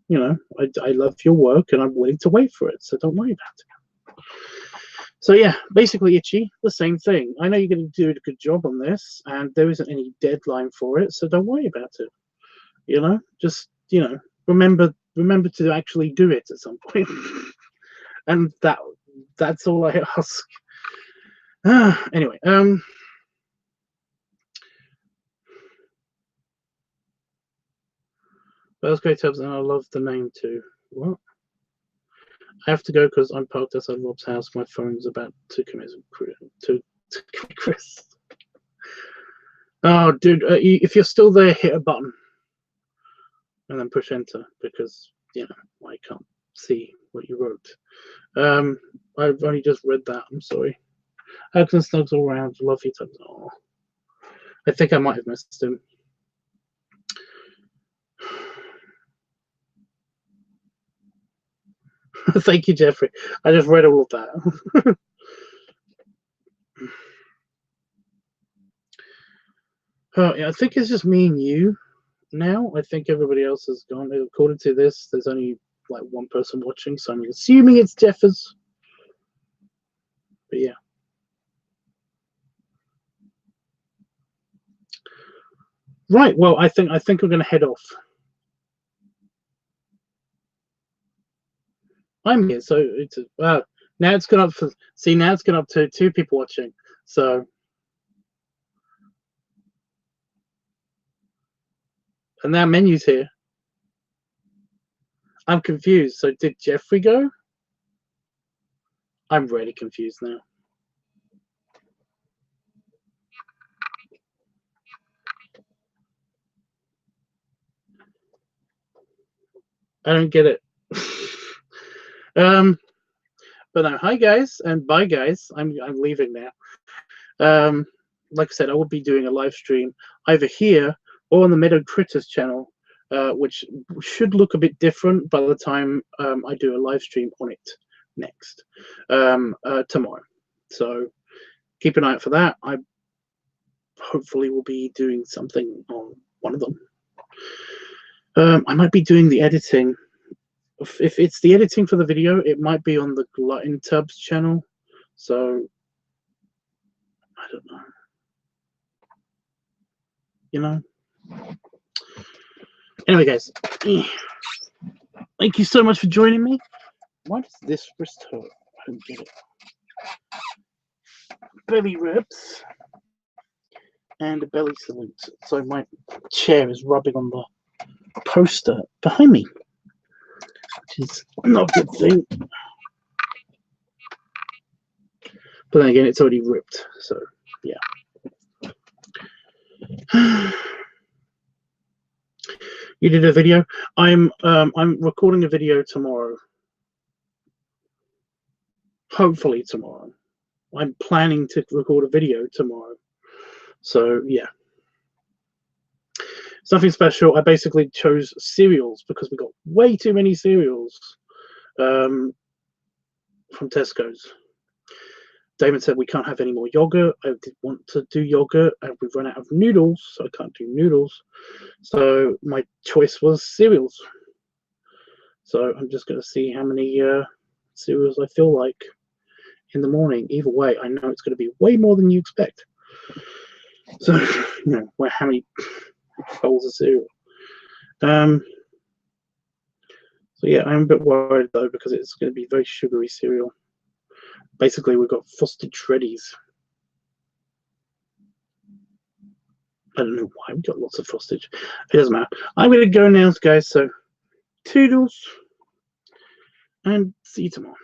love your work and I'm willing to wait for it. So don't worry about it. So yeah, basically, Itchy, the same thing. I know you're going to do a good job on this, and there isn't any deadline for it, so don't worry about it. You know, just remember to actually do it at some point, and that's all I ask. Anyway, that's great tabs, and I love the name too. What? I have to go because I'm parked outside Rob's house. My phone's about to commit to Chris. Oh, dude, if you're still there, hit a button and then push enter, because I can't see what you wrote. I've only just read that. I'm sorry. Hugs and snugs all around. Love you, tubs. Oh, I think I might have missed him. Thank you, Jeffrey. I just read all of that. Oh, yeah, I think it's just me and you now. I think everybody else has gone. According to this, there's only like one person watching, so I'm assuming it's Jeffers. But yeah. Right. Well, I think we're going to head off. I'm here, so it's now it's gone up for now it's gone up to 2 people watching. So, and now Menu's here. I'm confused. So did Jeffrey go? I'm really confused now. I don't get it. But no, hi guys and bye guys. I'm leaving now. Like I said, I will be doing a live stream either here or on the Meadow Critters channel, which should look a bit different by the time I do a live stream on it next tomorrow. So keep an eye out for that. I hopefully will be doing something on one of them. I might be doing the editing. If it's the editing for the video, it might be on the LiveTUBBs channel. So I don't know. You know. Anyway, guys, thank you so much for joining me. Why does this wrist hurt? I don't get it. Belly ribs and a belly salute. So my chair is rubbing on the poster behind me, which is not a good thing. But then again, it's already ripped. So yeah. You did a video. I'm recording a video tomorrow. Hopefully tomorrow. I'm planning to record a video tomorrow. So yeah. It's nothing special. I basically chose cereals because we got way too many cereals from Tesco's. Damon said we can't have any more yogurt. I did want to do yogurt, and we've run out of noodles, so I can't do noodles. So my choice was cereals. So I'm just going to see how many cereals I feel like in the morning. Either way, I know it's going to be way more than you expect. So, how many bowls of cereal? So yeah, I'm a bit worried though because it's going to be very sugary cereal. Basically, we've got frosted shreddies. I don't know why we've got lots of frostage. It doesn't matter. I'm going to go now, guys. So, toodles, and see you tomorrow.